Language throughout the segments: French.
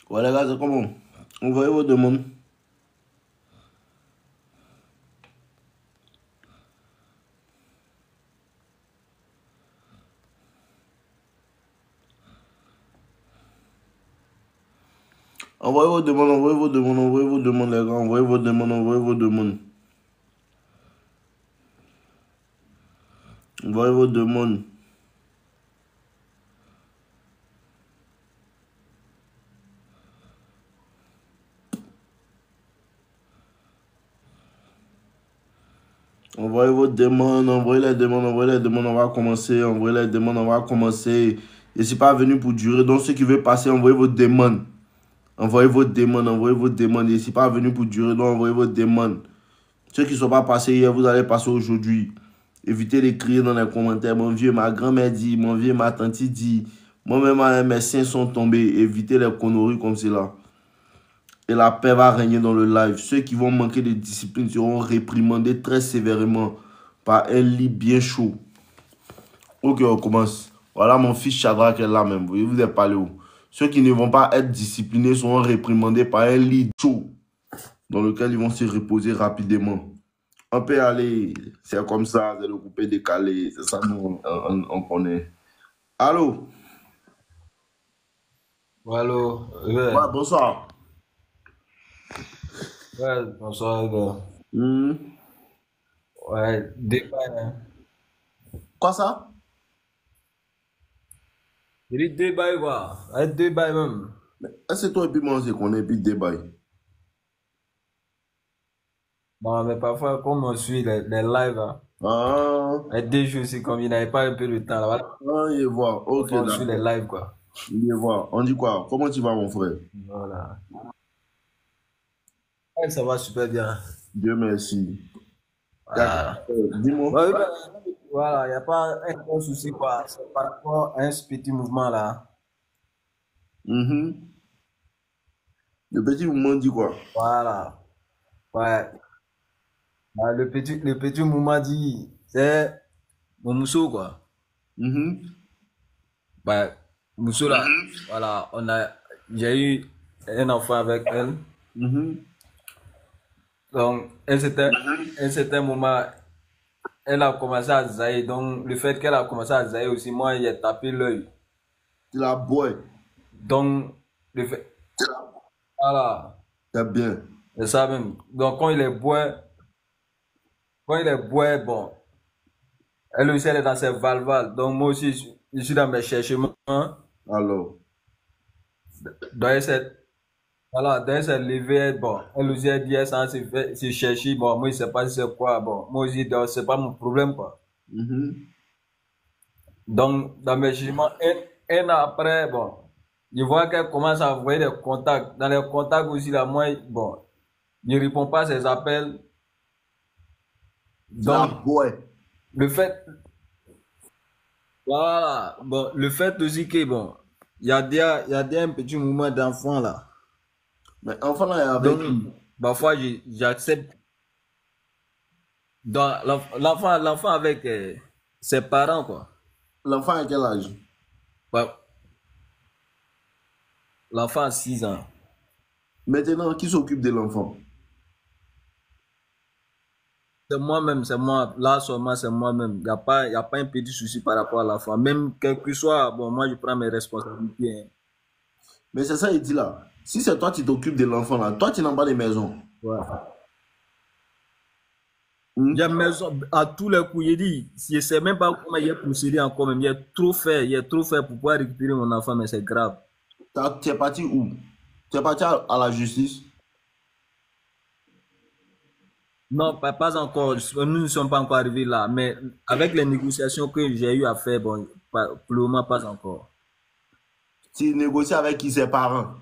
Ouais, les gars, c'est comment? Envoyez vos demandes. Envoyez vos demandes, envoyez vos demandes, envoyez vos demandes, les gars. Envoyez vos demandes, envoyez vos demandes. Envoyez vos demandes. Envoyez vos demandes, envoyez les demandes, envoyez les demandes, on va commencer. Envoyez les demandes, on va commencer. Je ne suis pas venu pour durer. Donc, ceux qui veulent passer, envoyez vos demandes. Envoyez vos demandes, envoyez vos demandes. Je ne suis pas venu pour durer. Donc, envoyez vos demandes. Ceux qui ne sont pas passés hier, vous allez passer aujourd'hui. Évitez d'écrire dans les commentaires. Mon vieux, ma grand-mère dit, mon vieux, ma tante dit. Moi-même, mes seins sont tombés. Évitez les conneries comme cela. Et la paix va régner dans le live. Ceux qui vont manquer de discipline seront réprimandés très sévèrement par un lit bien chaud. Ok, on commence. Voilà mon fils Shadrach est là même. Vous êtes parlé où? Ceux qui ne vont pas être disciplinés seront réprimandés par un lit chaud dans lequel ils vont se reposer rapidement. On peut aller, c'est comme ça, c'est le coupé décalé, c'est ça, nous, on connaît. Allô? Allô, Ouais, bonsoir. ouais, bonsoir, gars. Ouais, débat, hein. Quoi ça? Il dit débat, quoi. Ouais, débat même. Est-ce que toi et puis moi on se connaît et puis débat? Bon, mais parfois, comme on suit les lives, hein, Ah, des jours, c'est comme il n'avait pas un peu de temps, là, voilà. ah, je vois. Ok, Parfois, on suit les d'accord. lives, quoi. Je vois. On dit quoi? Comment tu vas, mon frère? Voilà. Ouais, ça va super bien. Dieu merci. Voilà. Dis-moi. Ouais, ouais, voilà, il n'y a pas un gros souci, quoi. C'est par rapport à un petit mouvement, là. Mhm. Le petit moment dit quoi? Voilà. Ouais. Ouais, le petit mouvement dit, c'est mon mousseau, quoi. Mhm. Ouais, Moussou là, voilà, j'ai eu un enfant avec elle. Mhm. Donc, un certain moment, elle a commencé à zaïer. Donc, le fait qu'elle a commencé à zaïer aussi, moi, j'ai tapé l'œil. Tu la bois. Donc, le fait, voilà, C'est bien. c'est ça même. Donc, quand il est boit, bon, elle aussi, elle est dans ses valvales. Donc, moi aussi, je suis dans mes cherchements. Alors. Donc, voilà, dès qu'elle s'est levée, bon, elle aussi a dit, elle s'en s'est chercher, bon, moi, je sais pas si c'est quoi, bon, moi aussi, donc, c'est pas mon problème, quoi. Mhm. Donc, dans mes jugements, un an après, bon, je vois qu'elle commence à envoyer des contacts. Dans les contacts aussi, là, moi, bon, je ne réponds pas à ses appels. Tu la Donc, bois. le fait, voilà, bon, le fait aussi que, bon, il y a un petit mouvement d'enfant, là. Mais enfant là est avec Donc, qui? parfois, j'accepte. Donc, l'enfant avec ses parents, quoi. L'enfant à quel âge? Ouais, l'enfant a 6 ans. Maintenant, qui s'occupe de l'enfant? C'est moi-même, c'est moi. Là, seulement, c'est moi-même. Il y a pas un petit souci par rapport à l'enfant. Même quel que soit, bon, moi, je prends mes responsabilités, hein. Mais c'est ça, il dit là. Si c'est toi qui t'occupes de l'enfant là, toi tu n'as pas de maison. Ouais. J'ai Hmm? maison à tous les coups. Il dit, je ne sais même pas comment il a procédé encore même. Il a trop fait pour pouvoir récupérer mon enfant, mais c'est grave. Tu es parti où? Tu es parti à la justice? Non, pas encore. Nous ne sommes pas encore arrivés là. Mais avec les négociations que j'ai eu à faire, bon, pour le moment, pas encore. Tu négocies avec qui? Ses parents?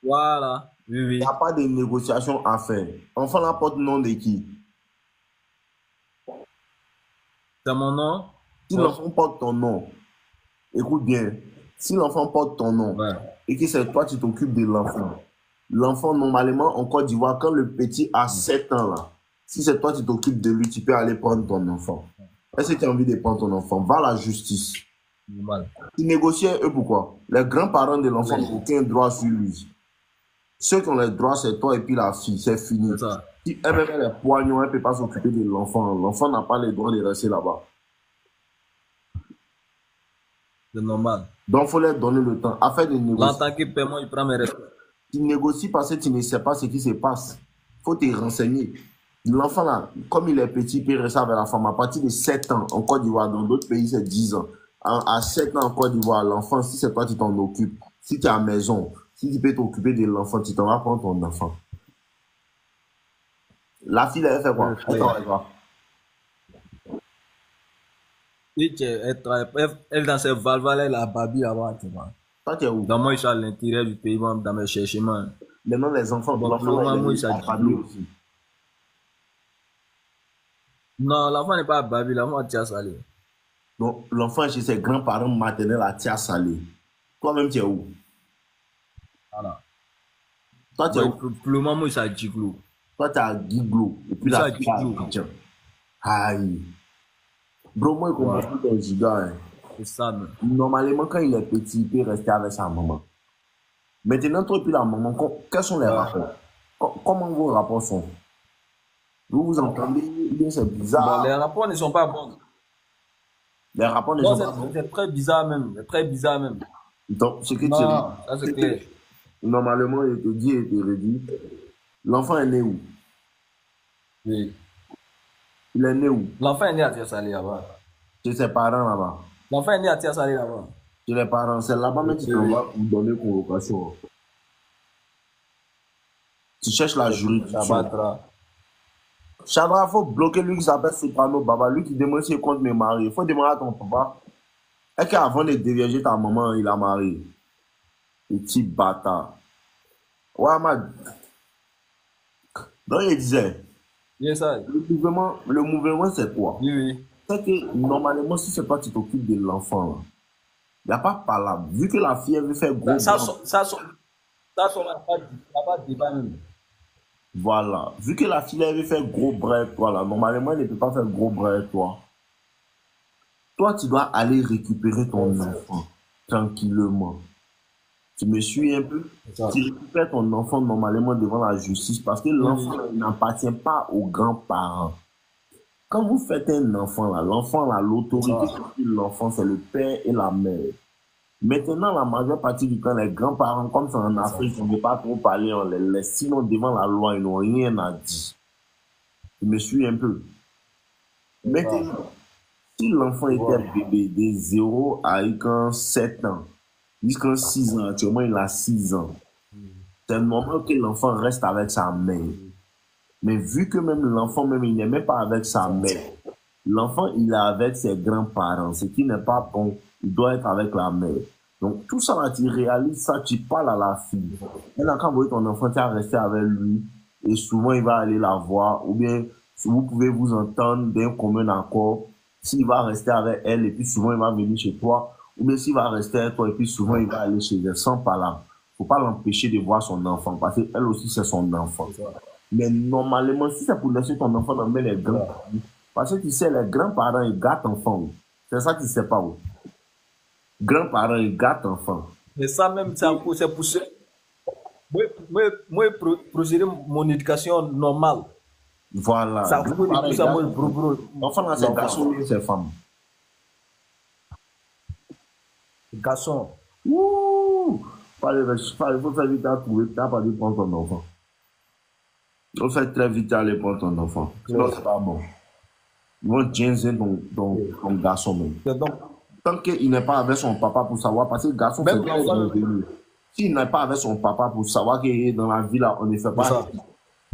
Voilà. Oui, Il n'y a oui. pas de négociation à faire. Enfant là porte nom de qui? C'est mon nom? Si Ouais. l'enfant porte ton nom, écoute bien, si l'enfant porte ton nom Ouais. et que c'est toi qui t'occupes de l'enfant, l'enfant normalement en Côte d'Ivoire, quand le petit a 7 ans là, si c'est toi qui t'occupes de lui, tu peux aller prendre ton enfant. Est-ce que tu as envie de prendre ton enfant? Va à la justice. Normal. Ils négociaient eux pourquoi? Les grands-parents de l'enfant Oui, n'ont aucun droit sur lui. Ceux qui ont les droits, c'est toi et puis la fille, c'est fini. c'est ça. Si elle-même elle est poignant, elle ne peut pas s'occuper de l'enfant. L'enfant n'a pas les droits de rester là-bas. C'est normal. Donc, il faut leur donner le temps. Afin de négocier. L'entend qui paie, moi, il prend mes respects. Tu négocies parce que tu ne sais pas ce qui se passe. Il faut te renseigner. L'enfant, là, comme il est petit, il peut rester avec la femme. À partir de 7 ans en Côte d'Ivoire, dans d'autres pays, c'est 10 ans. À 7 ans en Côte d'Ivoire, l'enfant, si c'est toi qui t'en occupes, si tu es à la maison, si tu peux t'occuper de l'enfant, tu t'en vas prendre ton enfant. La fille, elle fait Oui, quoi? Elle frère. travaille pas. Elle dans ses valves, elle a babi là-bas, tu vois. Toi, tu es où? Dans moi, je suis à l'intérieur du pays, dans mes cherchements. Maintenant, les enfants, Bon, pour le l'enfant, là, moment, il moi, est ça à dit Paris l'eau. aussi. Non, l'enfant n'est pas à babi, l'enfant est déjà salé. Donc, l'enfant est chez ses grands-parents maternels à Tia Salé. Toi-même, tu es où? Voilà. Toi, tu es Bon, où? pour le moment, moi, ça dit l'eau. Toi, tu es à Guiglo. Et puis, Moi, la ça fille dit est à l'eau. Abidjan. Aïe. Bro, moi, il comprend Ouais, pas ton giga. Hein. c'est ça, mais. Normalement, quand il est petit, il peut rester avec sa maman. Maintenant, toi et puis la maman, quels sont les Ouais. rapports? Comment vos rapports sont? Vous vous entendez? Ou bien c'est Bon, les bizarre? rapports ne sont pas bons. Les rapports ne Non, sont pas bons. c'est très bizarre même. C'est très bizarre même. Donc, ce que tu Non, ça c'est clair. normalement, il te dit et te redit, l'enfant est né où? Oui. Il est né où? L'enfant est né à Tiasalé là-bas. Chez ses parents là-bas. L'enfant est né à Tiasalé là-bas. Chez les parents, c'est là-bas, Oui, mais tu t'en oui. vas pour donner convocation. Tu cherches la juridiction. Chabatra. Chabra, il faut bloquer lui qui s'appelle Soprano Baba, lui qui demande si il compte me marier. Il faut demander à ton papa. Est-ce qu'avant de dévierger ta maman, il a marié? Petit bâtard. Ouais, Ahmad. Donc, il disait, Oui, ça. le mouvement c'est quoi? Oui, oui. C'est que normalement, si c'est toi qui t'occupes de l'enfant, il n'y a pas palabre. Vu que la fille, elle veut faire Ça, gros ça, bras, ça, pas de débat même. voilà. Vu que la fille, elle veut faire gros bras avec toi, là, normalement, elle ne peut pas faire gros bras avec toi. Toi, tu dois aller récupérer ton enfant tranquillement. Tu me suis un peu? C'est ça. Tu récupères ton enfant normalement devant la justice parce que Oui, oui. l'enfant n'appartient pas aux grands-parents. Quand vous faites un enfant, là, l'enfant, là, C'est l'autorité ça. sur l'enfant, c'est le père et la mère. Maintenant, la majeure partie du temps, les grands-parents, comme c'est en C'est ça. Afrique, on ne peut pas trop parler, on les laisse. Sinon, devant la loi, ils n'ont rien à dire. Tu me suis un peu? C'est ça. Maintenant, si l'enfant était Ouais. bébé de 0 à 7 ans, jusqu'à 6 ans, actuellement il a 6 ans, c'est normal que l'enfant reste avec sa mère. Mais vu que même l'enfant, même, il n'est même pas avec sa mère, l'enfant, il est avec ses grands-parents, ce qui n'est pas bon, il doit être avec la mère. Donc, tout ça, là, tu réalises ça, tu parles à la fille. Maintenant, quand vous voyez ton enfant, tu vas rester avec lui, et souvent, il va aller la voir, ou bien, vous pouvez vous entendre d'un commun accord, s'il va rester avec elle, et puis souvent, il va venir chez toi, ou bien s'il va rester avec toi, et puis souvent, il va aller chez elle, sans parler. Faut pas l'empêcher de voir son enfant, parce qu'elle aussi, c'est son enfant. C'est ça. Mais normalement, si c'est pour laisser ton enfant dans les grands-parents, parce que tu sais, les grands-parents, ils gâtent l'enfant. C'est ça que tu sais pas. Oui. Grands-parents, ils gâtent l'enfant. Mais ça même, c'est pour ça. Moi, procéder mon éducation normale. Voilà. Ça coûte Grands-parents, tout ils ça, gâtent moi, l'enfant. L'enfant, là, c'est garçon, l'enfant. lui, c'est femme. Garçon. Ouh! Il faut faire vite à trouver. Tu n'as pas dû prendre ton enfant. Il faut faire très vite à aller prendre ton enfant. Sinon, c'est pas bon. Ils vont ginzer ton garçon même. C'est donc, Tant qu'il n'est pas avec son papa pour savoir, parce que le garçon, c'est même très l'enfant, ingénieux. S'il n'est pas avec son papa pour savoir que dans la vie, là, on ne fait c'est pas, ça.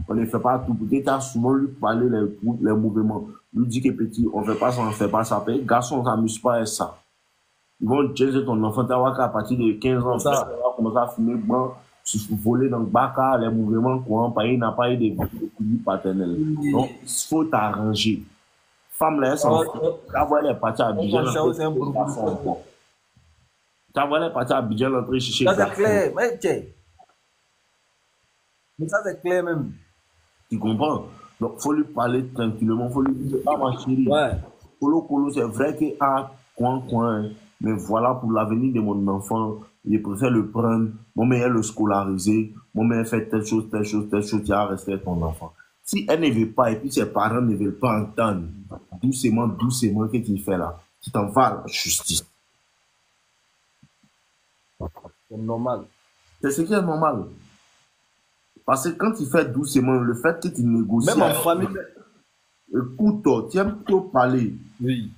on ne fait pas tout. Peut-être tu as souvent lui parlé les mouvements. Lui dit que petit, on ne fait pas ça, on ne fait pas ça. Puis, garçon, on ne s'amuse pas avec ça. Ils vont ginzer ton enfant, tu vas voir qu'à partir de 15 ans, C'est tu ça. vas commencer à fumer blanc, se voler dans le bac, les mouvements courants, il n'a pas eu de vie paternelle. Donc, il faut t'arranger. Femme, là, elle s'en fout. D'abord, elle est partie à Abidjan, C'est un bourgogne. d'abord, elle est partie à Abidjan, l'entrée chercher Ça, le c'est garçon. clair. Mais, tiens, mais ça, c'est clair même. Tu comprends? Donc, il faut lui parler tranquillement, il faut lui dire, ah, ma chérie, Ouais. Colo, c'est vrai que, ah, coin, mais voilà, pour l'avenir de mon enfant, je préfère le prendre, mon meilleur le scolariser, mon meilleur fait telle chose, telle chose, telle chose, tu as resté ton enfant. Si elle ne veut pas et puis ses parents ne veulent pas entendre, doucement, doucement, qu'est-ce qu'il fait là? Tu t'en vas à la justice. C'est normal. C'est ce qui est normal. Parce que quand tu fais doucement, le fait que tu négocies. Même en famille. Écoute, tu aimes trop parler. Oui.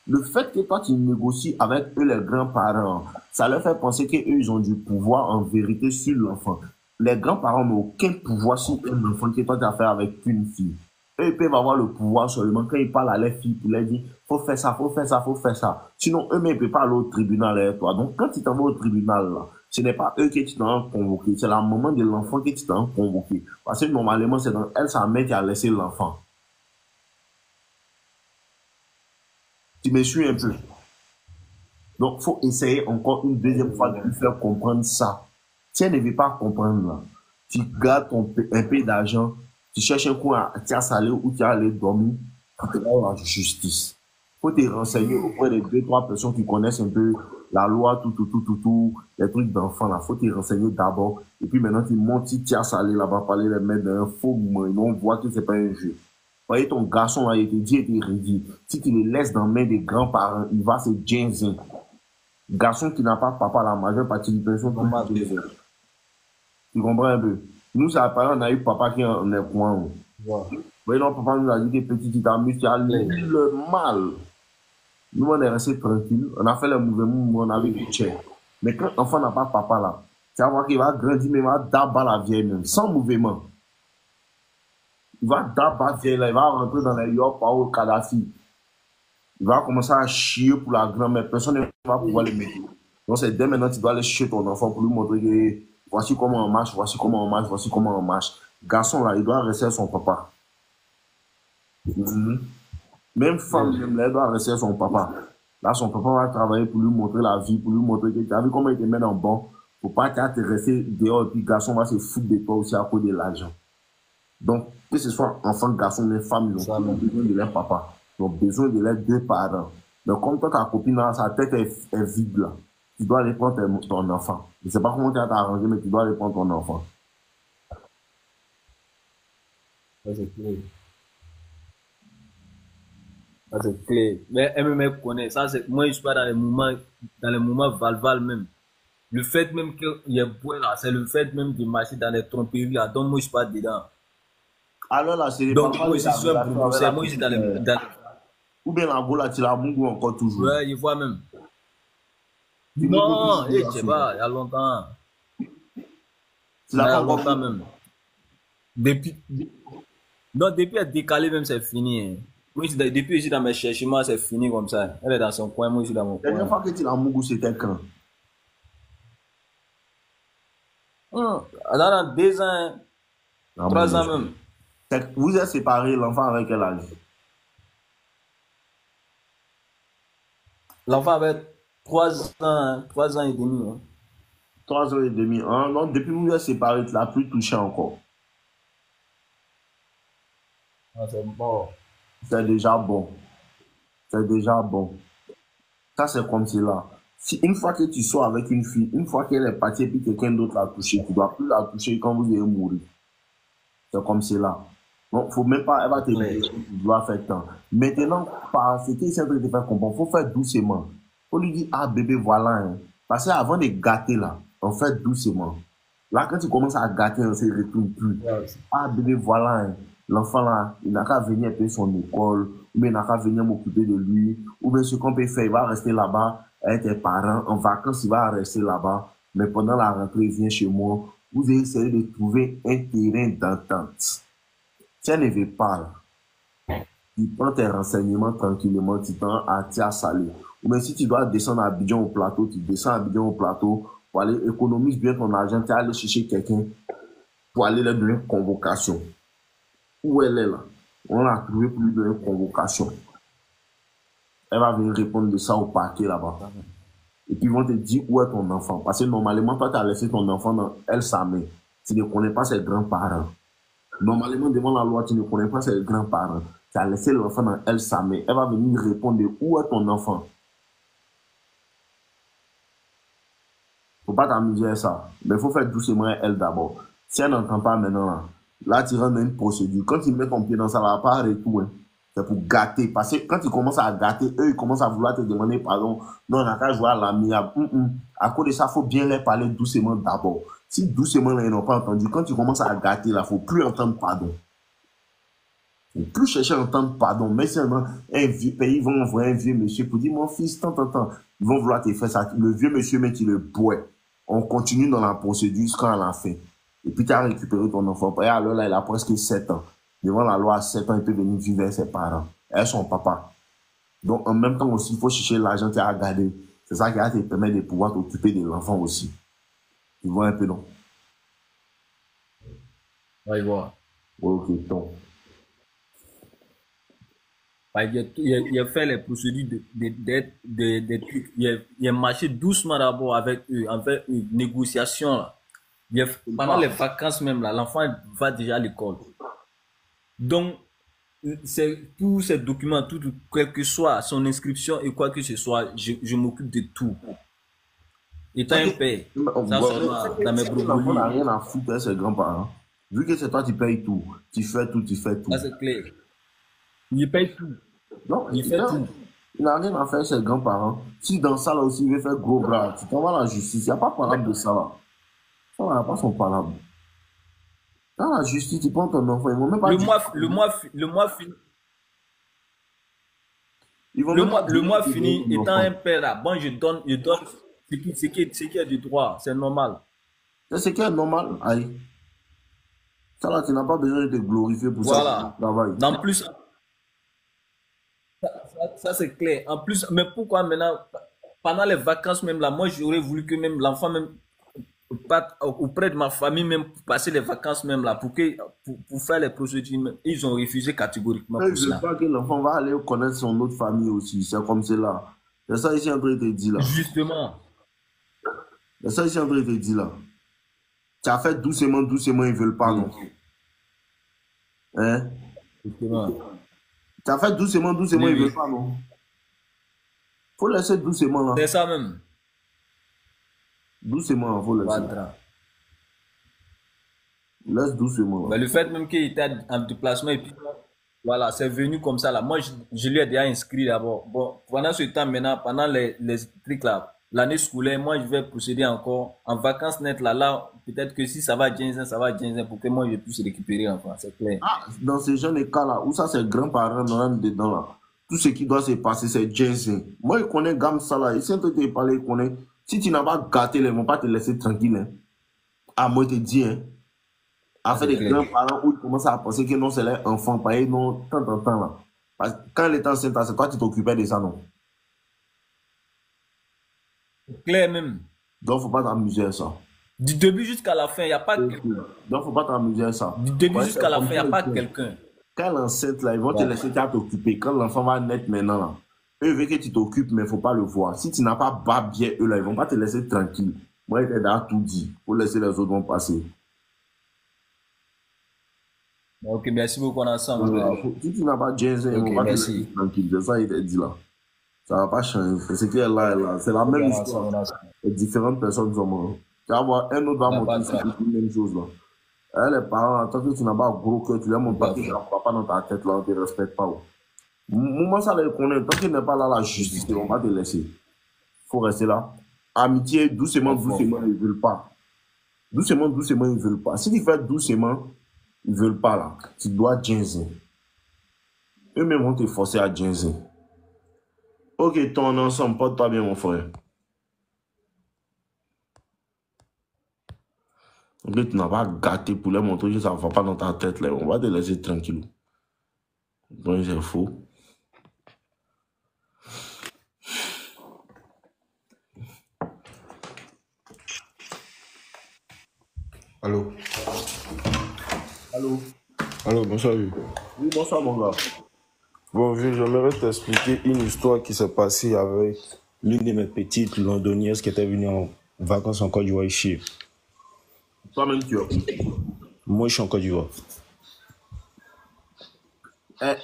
Le fait que toi tu négocies avec eux, les grands-parents, ça leur fait penser qu'eux, ils ont du pouvoir en vérité sur l'enfant. Les grands-parents n'ont aucun pouvoir sur un enfant que toi tu as fait avec une fille. Eux, ils peuvent avoir le pouvoir seulement quand ils parlent à leurs filles pour leur dire faut faire ça, faut faire ça, faut faire ça. Sinon, eux-mêmes ne peuvent pas aller au tribunal avec toi. Donc, quand tu t'en vas au tribunal, là, ce n'est pas eux que tu t'en as convoqué, c'est la maman de l'enfant que tu t'en as convoqué. Parce que normalement, c'est dans elle, sa mère qui a laissé l'enfant. Tu me suis un peu. Donc, il faut essayer encore une deuxième fois de lui faire comprendre ça. Si elle ne veut pas comprendre, là, tu gardes un peu d'argent, tu cherches un coin à t'y saler ou tu as aller dormir, tu te rends à la justice. Il faut te renseigner auprès de 2-3 personnes qui connaissent un peu la loi, tout, les trucs d'enfants là. Il faut te renseigner d'abord. Et puis maintenant, tu montes, tu as salé là-bas, parler les mettre dans un faux mouvement. Et on voit que ce n'est pas un jeu. Vous voyez, ton garçon là, il te dit, il te redit. Si tu le laisses dans les mains des grands-parents, il va se ginzer. Garçon qui n'a pas papa, la majeure partie du personne, tu comprends un peu? Nous, ça on a eu papa qui en est coin. Vous voyez, non, papa nous a dit que petit, tu t'amuses, tu as le mal. Nous, on est resté tranquille. On a fait le mouvement, on avait du tchèque. Mais quand l'enfant n'a pas papa là, tu vas voir qu'il va grandir, mais il va d'abattre la vieille même, sans mouvement. Il va d'abattre la vieille là, il va rentrer dans les york par au Kadhafi. Il va commencer à chier pour la grand-mère. Personne ne va pouvoir le mettre. Donc, c'est dès maintenant, tu dois aller chez ton enfant pour lui montrer que voici comment on marche, voici comment on marche, voici comment on marche. Garçon là, il doit rester son papa. Même femme, même là, elle doit rester son papa. Là, son papa va travailler pour lui montrer la vie, pour lui montrer que tu as vu comment il te met en bon. Faut pas te rester dehors et puis garçon va se foutre de toi aussi à cause de l'argent. Donc, que ce soit enfant, garçon, les femmes, ils ont besoin de leur papa. Ils ont besoin de leurs deux parents. Donc, comme toi, ta copine, là, sa tête est vide là. Tu dois aller prendre ton enfant. Je ne sais pas comment tu vas t'arranger, mais tu dois aller prendre ton enfant. Ça, c'est clair. Ça, c'est clair. Mais elle me connaît. Ça, c'est, moi, je suis pas dans les moments valval même. Le fait même qu'il y ait bois là, c'est le fait même de marcher dans les tromperies là. Donc, moi, je suis pas dedans. Alors là, c'est les donc, papas moi, je suis un broussard. Moi, je suis dans les. Ou bien la boule, tu l'as mou encore toujours. Ouais, je vois même. Non, je sais pas, il y a longtemps. Tu l'as pas encore longtemps même. Depuis. Non, depuis être décalé même, c'est fini. Hein. Moi, depuis ici dans mes cherchements, c'est fini comme ça. Elle est dans son coin, moi, je suis dans mon coin. La dernière fois que tu l'as mou, c'était quand? Dans 2 ans, 3 ans même. Vous êtes séparés, l'enfant avec quel âge? L'enfant avait 3 ans, 3 ans et demi. Hein. 3 ans et demi. Hein? Non, depuis que vous êtes séparés, tu ne l'as plus touché encore. Ah, c'est bon. C'est déjà bon. C'est déjà bon. Ça, c'est comme cela. Si une fois que tu sors avec une fille, une fois qu'elle est partie et puis quelqu'un d'autre l'a touché, tu ne dois plus la toucher quand vous allez mourir. C'est comme cela. Donc, faut même pas, elle va te dire, tu dois faire tant. Maintenant, parce que c'est en train de te faire comprendre, faut faire doucement. Faut lui dire, ah bébé, voilà. Hein. Parce qu'avant de gâter là, on fait doucement. Là, quand tu commences à gâter, on ne se retourne plus. Ah bébé, voilà. Hein. L'enfant là, il n'a qu'à venir payer son école, ou bien il n'a qu'à venir m'occuper de lui, ou bien ce qu'on peut faire, il va rester là-bas avec tes parents. En vacances, il va rester là-bas. Mais pendant la rentrée, il vient chez moi. Vous allez essayer de trouver un terrain d'entente. Si elle ne veut pas, tu prends tes renseignements tranquillement, tu t'en à Tia Salé. Ou bien si tu dois descendre à Abidjan au plateau, tu descends à Abidjan au plateau pour aller économiser bien ton argent, tu vas aller chercher quelqu'un pour aller lui donner une convocation. Où elle est là? On l'a trouvé pour lui donner une convocation. Elle va venir répondre de ça au parquet là-bas. Et puis ils vont te dire où est ton enfant. Parce que normalement, toi, tu as laissé ton enfant dans elle sa mère. Tu ne connais pas ses grands-parents. Normalement, devant la loi, tu ne connais pas ses grands-parents. Tu as laissé l'enfant dans elle sa mère. Elle va venir répondre où est ton enfant. Faut pas t'amuser à ça. Mais il faut faire doucement elle d'abord. Si elle n'entend pas maintenant, là tu rentres dans une procédure. Quand ils mettent ton pied dans ça, là, pas retour. Hein. C'est pour gâter. Parce que quand ils commencent à gâter, eux, ils commencent à vouloir te demander pardon. Non, on n'a qu'à jouer à l'amiable. À cause de ça, il faut bien leur parler doucement d'abord. Si doucement, là, ils n'ont pas entendu, quand tu commences à gâter, là, il ne faut plus entendre pardon. Il ne faut plus chercher à entendre pardon. Mais seulement, un vieux pays, ils vont envoyer un vieux monsieur pour dire, mon fils, tant. Ils vont vouloir te faire ça. Le vieux monsieur, mais tu le bois. On continue dans la procédure jusqu'à la fin. Et puis, tu as récupéré ton enfant. Et alors là, il a presque 7 ans. Devant la loi, à 7 ans, il peut venir vivre avec ses parents. Et son papa. Donc, en même temps aussi, il faut chercher l'argent qui a gardé. C'est ça qui va te permettre de pouvoir t'occuper de l'enfant aussi. Tu vois un peu, non? Ouais, je vois. Ok, donc. Ouais, il a fait les procédures des trucs. Il a marché doucement d'abord avec eux, avec une négociation. Là. Pendant les vacances même, là, l'enfant va déjà à l'école. Donc, c'est tous ces documents, tout, quel que soit son inscription et quoi que ce soit, je m'occupe de tout. Étant un père, ça sera dans mes L'enfant n'a brocolis. rien à foutre avec ses grands-parents. Vu que c'est toi qui payes tout, tu fais tout, tu fais tout. Ça c'est clair. Il paye tout. Non, Il fait tout. il n'a rien à faire avec ses grands-parents. Si dans ça là aussi, il veut faire gros bras, tu t'en vas à la justice. Il n'y a pas de parole de ça là. Ça, il n'y a pas son parole. Dans la justice, tu prends ton enfant, ils vont même pas dire. Le mois fini. Ils vont même pas Le dire mois que tu fini, donnes ton étant enfant. un père là, bon, je donne ce qui est du droit, c'est normal. C'est ce qui est normal. Aïe. Ça là, tu n'as pas besoin de te glorifier pour ça, pour ton Voilà. travail. En plus, ça c'est clair. En plus, mais pourquoi maintenant, pendant les vacances même là, moi j'aurais voulu que même l'enfant même parte auprès de ma famille même pour passer les vacances même là pour faire les procédures même. Ils ont refusé catégoriquement Mais pour je veux cela. pas que l'enfant va aller connaître son autre famille aussi. C'est comme cela. C'est ça ici en train de te dire là. Justement, C'est ça ici en train de te dire là. Tu as fait doucement, doucement, ils veulent pas, oui, non. Hein? justement. Tu as fait doucement, doucement, Oui, ils veulent oui. pas, non. Faut laisser doucement là. C'est ça même. Doucement, faut laisser. Badra. Laisse doucement là. Mais le fait même qu'il était en déplacement et puis voilà, c'est venu comme ça là. Moi, je lui ai déjà inscrit d'abord. Bon, pendant ce temps maintenant, pendant les trucs là, l'année scolaire, moi je vais procéder encore en vacances nettes là, peut-être que si ça va 15 ans, ça va 15 ans pour que moi je puisse récupérer enfin, c'est clair. Ah, dans ces jeunes cas là, où ça c'est grands-parents dans dedans là. Tout ce qui doit se passer, c'est Jensen. Moi, je connais Gam ça là. Ici, on te parler, je connais. Si tu n'as pas gâté, ils ne vont pas te laisser tranquille. Hein. Ah, moi, je te dis, hein. Ça, Afin c'est des clair. grands-parents où ils commencent à penser que non, c'est leur enfant, pas non, tant là. Parce que quand elle était enceinte, c'est toi qui t'occupais de ça, non. C'est clair même. Donc, faut pas t'amuser à ça. Du début jusqu'à la fin, il n'y a pas Donc, faut pas t'amuser à ça. du début Ouais, jusqu'à c'est la comme fin, il n'y a ça, pas ils font. quelqu'un. Quand l'enceinte, là, ils vont te Voilà. laisser t'occuper. Quand l'enfant va naître maintenant, là, eux veulent que tu t'occupes, mais il ne faut pas le voir. Si tu n'as pas bas bien eux, là, ils ne vont pas te laisser tranquille. Moi, il déjà tout dit. Pour laisser les autres vont passer. Ok, merci beaucoup, on est ensemble. Si tu n'as pas James, ils ne Ok, vont pas te laisser merci. tranquille. C'est ça, il t'a dit là. Ça ne va pas changer. C'est ce qui est là, et là. C'est la Ok, même on est histoire. ensemble, on est ensemble. Et différentes personnes sont mortes. Tu vas voir, un autre va Il n'y a pas monter de sur ça. la même chose là. Et les parents, tant que tu n'as pas gros cœur, tu leur montres Tout pas à que tu fait. n'as pas dans ta tête là, on ne te respecte pas. Moi, ça les connaît. Tant qu'il n'est pas là, la justice, ils ne vont pas te laisser. Il faut rester là. Amitié, doucement, Fort. doucement, ils ne veulent pas. Doucement, doucement, ils ne veulent pas. Si tu fais doucement, ils ne veulent pas là. Tu dois ginzer. Eux-mêmes vont te forcer à ginzer. Ok, ton ensemble, porte-toi bien, mon frère. Ok, tu n'as pas gâté pour leur montrer que ça ne va pas dans ta tête là. On va te laisser tranquille. Donc, c'est faux. Allô? Allô? Allô, bonsoir. Oui. Oui, bonsoir, mon gars. Bon, vieux, j'aimerais t'expliquer une histoire qui s'est passée avec l'une de mes petites londoniennes qui était venue en vacances en Côte d'Ivoire ici. Toi-même, tu es où? Moi, je suis en Côte d'Ivoire. Eh,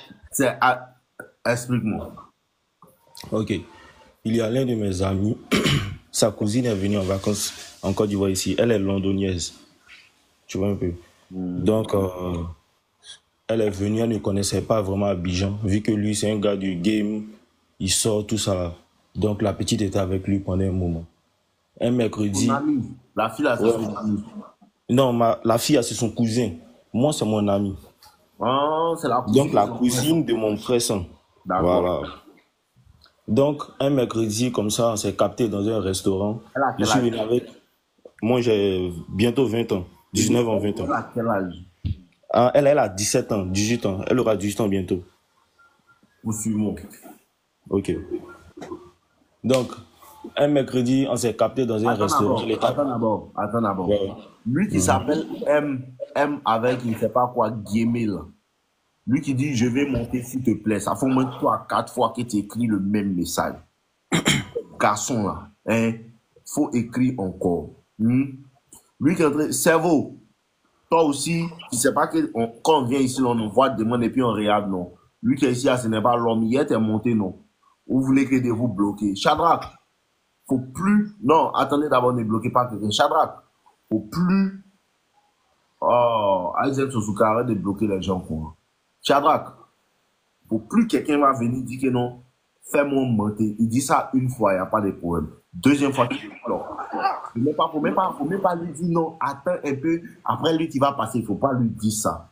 explique-moi. Ok. Il y a l'un de mes amis, sa cousine est venue en vacances en Côte d'Ivoire ici. Elle est londonienne. Tu vois un peu. Donc, elle est venue, elle ne connaissait pas vraiment Abidjan, vu que lui, c'est un gars du game, il sort, tout ça. Donc, la petite était avec lui pendant un moment. Un mercredi... Son ami. La fille, là, c'est son ami. Non, la fille, c'est son cousin. Moi, c'est mon ami. Oh, c'est la cousine. Donc, la cousine de mon frère. D'accord. Voilà. Donc, un mercredi, comme ça, on s'est capté dans un restaurant. Elle a Je quel suis âge? venu avec... Moi, j'ai bientôt 20 ans. 19 ans, 20 ans. Elle a quel âge? Ah, elle a 17 ans, 18 ans. Elle aura 18 ans bientôt. Poursuivons. Ok. Donc, un mercredi, on s'est capté dans un restaurant. Attends d'abord. Ouais. Lui qui s'appelle M avec, il ne sait pas quoi, Guémé, là. Lui qui dit, je vais monter s'il te plaît. Ça fait au moins 3 à 4 fois que tu écris le même message. Garçon, là, hein, faut écrire encore. Lui qui est en train... Cerveau, toi aussi, tu ne sais pas que quand on vient ici, on envoie des demandes et puis on regarde, non. Lui qui est ici, ce n'est pas l'homme. Hier, tu es monté, non. Vous voulez que de vous bloquer. Shadrach, faut plus... Non, attendez d'abord, ne bloquez pas quelqu'un. Shadrach, faut plus... Oh, Isaac Suzuka, arrête de bloquer les gens, quoi. Shadrach, faut plus quelqu'un va venir dire que non, fais-moi monter. Il dit ça une fois, il n'y a pas de problème. Deuxième fois, il ne faut même pas lui dire non, attends un peu, après lui qui va passer, il ne faut pas lui dire ça.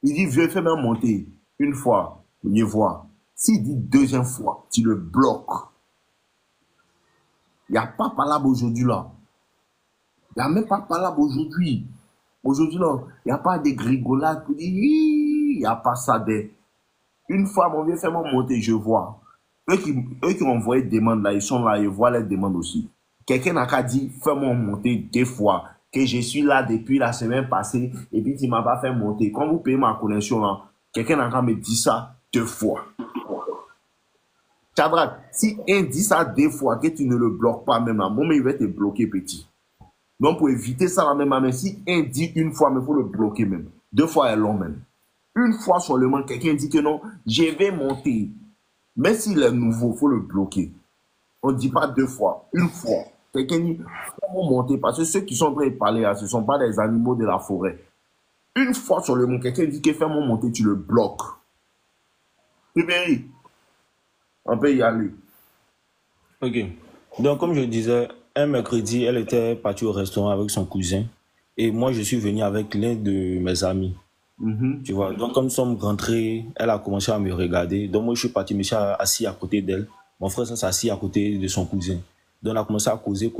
Il dit, vieux, fais-moi monter. Une fois, mieux voir. S'il dit deuxième fois, tu le bloques. Il n'y a pas palabre aujourd'hui là. Il n'y a même pas palabre aujourd'hui. Aujourd'hui là, il n'y a pas de grigolade pour dire, il n'y a pas ça de... Une fois, mon vieux, fais-moi monter, je vois. Eux qui ont envoyé des demandes là, ils sont là, ils voient les demandes aussi. Quelqu'un n'a qu'à dire, fais-moi monter 2 fois, que je suis là depuis la semaine passée, et puis tu ne m'as pas fait monter. Quand vous payez ma connexion là, quelqu'un n'a qu'à me dire ça 2 fois. Shadrach, si un dit ça 2 fois, que tu ne le bloques pas même là, bon, mais il va te bloquer petit. Donc pour éviter ça la même, si un dit une fois, mais il faut le bloquer même. 2 fois est long même. Une fois seulement, quelqu'un dit que non, je vais monter. Mais s'il est nouveau, il faut le bloquer. On ne dit pas 2 fois, une fois. Quelqu'un dit, comment monter? Parce que ceux qui sont en train de parler là, ce ne sont pas des animaux de la forêt. Une fois seulement, quelqu'un dit que fais-moi monter, tu le bloques. Ribéry, on peut y aller. Ok. Donc, comme je disais, un mercredi, elle était partie au restaurant avec son cousin. Et moi, je suis venu avec l'un de mes amis. Tu vois, donc comme nous sommes rentrés, elle a commencé à me regarder. Donc moi je suis parti, je me suis assis à côté d'elle. Mon frère s'est assis à côté de son cousin. Donc on a commencé à causer.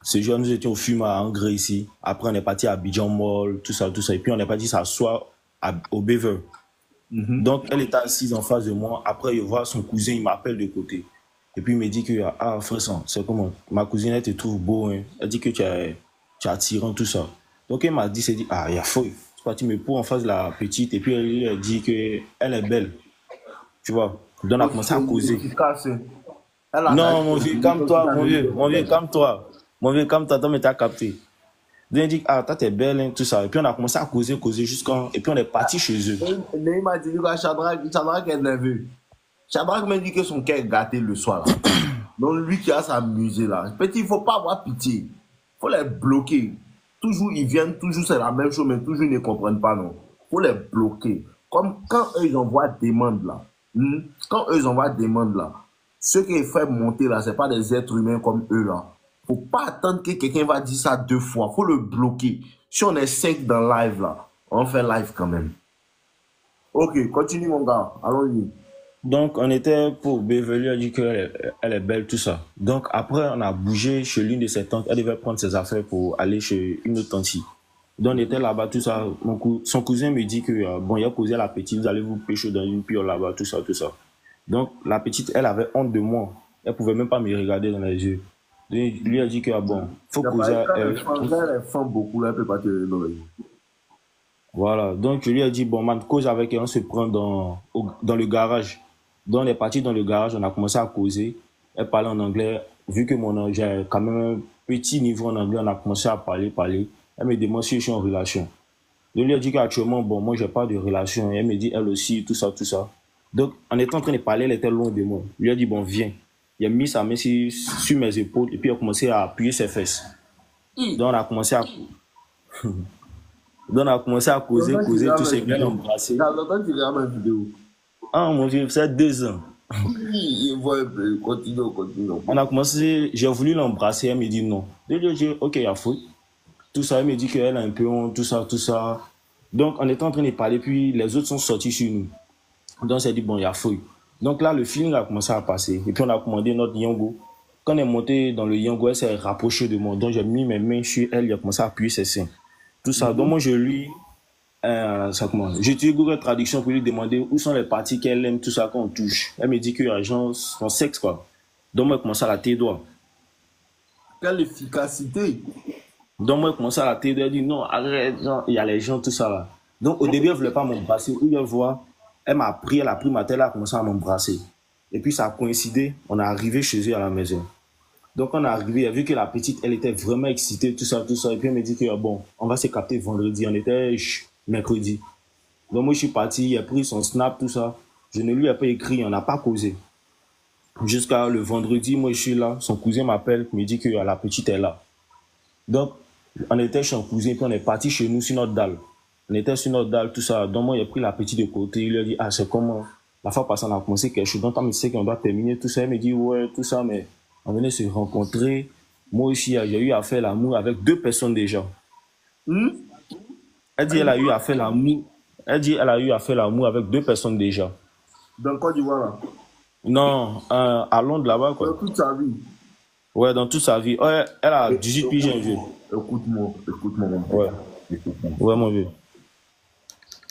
Ce jour, nous étions au Fuma, en Grès ici. Après on est parti à Abidjan Mall, tout ça. Et puis on est parti s'asseoir au Beaver. Donc elle était assise en face de moi. Après je vois son cousin, il m'appelle de côté. Et puis il me dit que, ah frère, c'est comment? Ma cousine, elle te trouve beau, hein. Elle dit que tu es attirant, tout ça. Donc elle m'a dit, ah, il y a fouille. Tu me poses en face de la petite et puis elle a dit qu'elle est belle. Tu vois. Donc on a commencé à causer. Non, mon vieux, calme-toi, mon vieux, calme-toi. Mon vieux, calme-toi, toi, mais t'as capté. Donc elle dit, ah, toi, t'es belle, hein, tout ça. Et puis on a commencé à causer jusqu'à... Et puis on est parti chez eux. Il m'a dit que Shadrach est nerveux. Shadrach m'a dit que son cœur est gâté le soir là. Donc lui qui a s'amusé là. Petit, il ne faut pas avoir pitié. Il faut les bloquer. Toujours ils viennent, toujours c'est la même chose, mais toujours ils ne comprennent pas, non. Il faut les bloquer. Comme quand eux ils envoient des demandes là. Quand eux ils envoient des demandes là, ceux qui font monter là, ce n'est pas des êtres humains comme eux là. Il ne faut pas attendre que quelqu'un va dire ça 2 fois. Il faut le bloquer. Si on est 5 dans live là, on fait live quand même. Ok, continue mon gars, allons-y. Donc, on était pour Beverly, elle dit qu'elle est belle, tout ça. Donc, après, on a bougé chez l'une de ses tantes. Elle devait prendre ses affaires pour aller chez une autre tante. Donc, on était là-bas, tout ça. Son cousin me dit que, bon, il a causé à la petite, vous allez vous pêcher dans une piole là-bas, tout ça, tout ça. Donc, la petite, elle avait honte de moi. Elle pouvait même pas me regarder dans les yeux. Donc, lui a dit que, bon, faut causer à elle. Elle est femme beaucoup, là, elle peut pas te dans les yeux. Voilà. Donc, je lui ai dit, bon, man, cause avec elle, on se prend dans le garage. Donc, on est parti dans le garage, on a commencé à causer. Elle parlait en anglais. Vu que j'ai quand même un petit niveau en anglais, on a commencé à parler. Elle me demande si je suis en relation. Je lui ai dit qu'actuellement, bon, moi, j'ai pas de relation. Elle me dit, elle aussi, tout ça. Donc, en étant en train de parler, elle était loin de moi. Je lui ai dit, bon, viens. il a mis sa main sur mes épaules et puis il a commencé à appuyer ses fesses. Donc, on a commencé à... Donc, on a commencé à causer, tout ça, bien embrasser. Quand tu regardes ma vidéo. Ah, mon Dieu, ça fait 2 ans. Continue. On a commencé, j'ai voulu l'embrasser, elle me dit non. Je lui ai dit, ok, il y a faute. Tout ça, elle me dit qu'elle a un peu honte, tout ça. Donc, on était en train de parler, puis les autres sont sortis sur nous. Donc, c'est dit, bon, il y a fouille. Donc là, le feeling a commencé à passer. Et puis, on a commandé notre Yango. Quand on est monté dans le Yango, elle s'est rapprochée de moi. Donc, j'ai mis mes mains sur elle, il a commencé à appuyer ses seins. Tout ça. Donc, moi, j'ai utilisé Google Traduction pour lui demander où sont les parties qu'elle aime, tout ça, quand on touche. Elle me dit qu'il y a son sexe, quoi. Donc, moi, je commence à la téder. Quelle efficacité! Donc, moi, je commence à la téder. Elle dit non, arrête, genre, il y a les gens, tout ça, là. Donc, au début, elle ne voulait pas m'embrasser. Où elle voit, elle a pris ma tête, elle a commencé à m'embrasser. Et puis, ça a coïncidé. On est arrivé chez eux à la maison. Donc, on est arrivé, elle a vu que la petite, elle était vraiment excitée, tout ça. Et puis, elle me dit que, bon, on va se capter vendredi. On était mercredi. Donc, moi, je suis parti, il a pris son snap, tout ça. Je ne lui ai pas écrit, on n'a pas causé. Jusqu'à le vendredi, moi, je suis là. Son cousin m'appelle, me dit que la petite est là. Donc, on était chez son cousin, puis on est parti chez nous sur notre dalle. On était sur notre dalle, tout ça. Donc, moi, il a pris la petite de côté. Il lui a dit, ah, c'est comment? La fois passée, on a commencé quelque chose. Donc, on me dit qu'on doit terminer tout ça. Elle me dit, ouais, tout ça, mais on venait se rencontrer. Moi aussi, j'ai eu à faire l'amour avec 2 personnes déjà. Elle dit, elle a eu à faire l'amour. Elle dit, elle a eu à faire l'amour avec 2 personnes déjà. Dans Côte d'Ivoire, là? Non, à Londres, là-bas, quoi. Dans toute sa vie? Ouais, dans toute sa vie. Ouais, elle a 18 piges, vieux. Écoute-moi, mon vieux. Ouais. Ouais, mon vieux.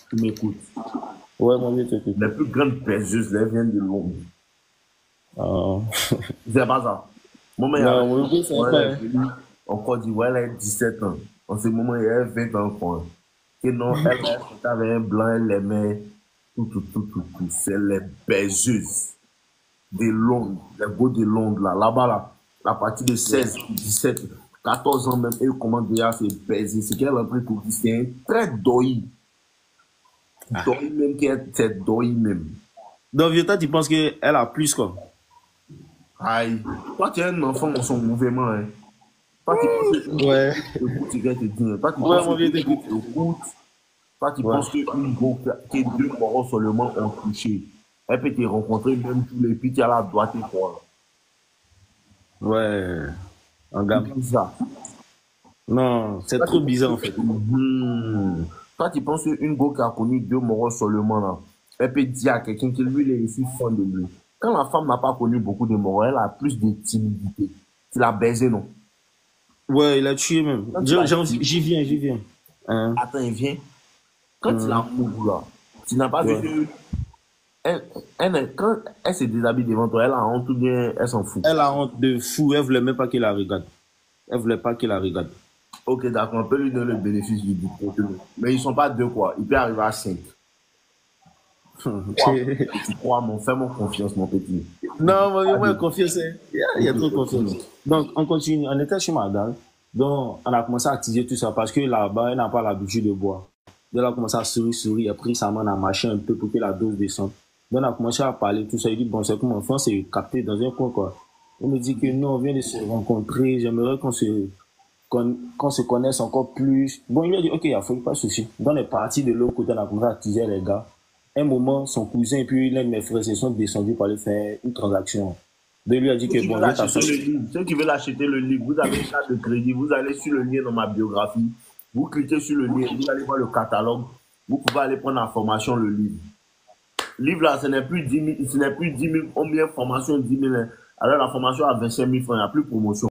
Tu m'écoutes? Ouais, mon vieux, tu écoutes. Les plus grandes pêcheuses, elles viennent de Londres. C'est pas ça. Moi, on Côte d'Ivoire, elle a 17 ans. En ce moment, elle a 20 ans. Et non, elle avait un blanc, elle l'aimait. Tout. C'est les pêcheuses de Londres, les beaux de Londres, là-bas, là. À partir de 16, 17, 14 ans même, elle commence déjà à se baiser. C'est qu'elle est en train de dire, c'est un très doi. Doi même, c'est doi même. Donc, Vieta, tu penses qu'elle a plus, quoi? Aïe. Toi, tu es un enfant dans son mouvement, hein. Toi, tu penses que... Ouais. Écoute, tu vas te dire. Toi, tu penses que... Écoute. Toi, tu penses qu'une go, que 2 morts seulement ont touché. Elle peut te rencontrer même tous les pieds à la droite et quoi. Ouais. En gamme. Ça. Non, c'est trop bizarre en fait. Toi, tu penses qu'une go qui a connu 2 morts seulement, là, elle peut dire à quelqu'un que lui, il est ici fan de lui. Quand la femme n'a pas connu beaucoup de morts, elle a plus de timidité. Tu l'as baisé, non? Ouais, il a tué même. J'y viens. Attends, il vient. Quand tu l'as mouru, là, tu n'as pas vu que... Quand elle se déshabille devant toi, elle a honte ou bien elle s'en fout? Elle a honte de fou, elle voulait même pas qu'il la regarde. Ok, d'accord, on peut lui donner le bénéfice du doute. Mais ils sont pas 2, quoi. Il peut arriver à 5. Tu crois, fais-moi confiance, mon petit. Non, moi, confiance, il y a trop de confiance. Donc, on continue. On était chez madame. Donc, on a commencé à teaser tout ça parce que là-bas, elle n'a pas l'habitude de boire. Donc, elle a commencé à sourire. Après, sa main a marché un peu pour que la dose descende. Donc, on a commencé à parler, tout ça. Il dit, bon, c'est comme enfant, c'est capté dans un coin, quoi. On me dit que non, on vient de se rencontrer. J'aimerais qu'on se connaisse encore plus. Bon, il lui a dit, ok, il n'y a pas de souci. Donc, on est parti de l'autre côté, on a commencé à teaser les gars. Un moment, son cousin et puis l'un de mes frères se sont descendus pour aller faire une transaction. Donc, il lui a dit que bon, ceux qui veulent acheter le livre, vous avez une carte de crédit, vous allez sur le lien dans ma biographie, vous cliquez sur le lien, vous allez voir le catalogue, vous pouvez aller prendre la formation, le livre. Livre là, ce n'est plus 10 000, combien formation 10 000, alors la formation à 25 000 francs, il n'y a plus de promotion.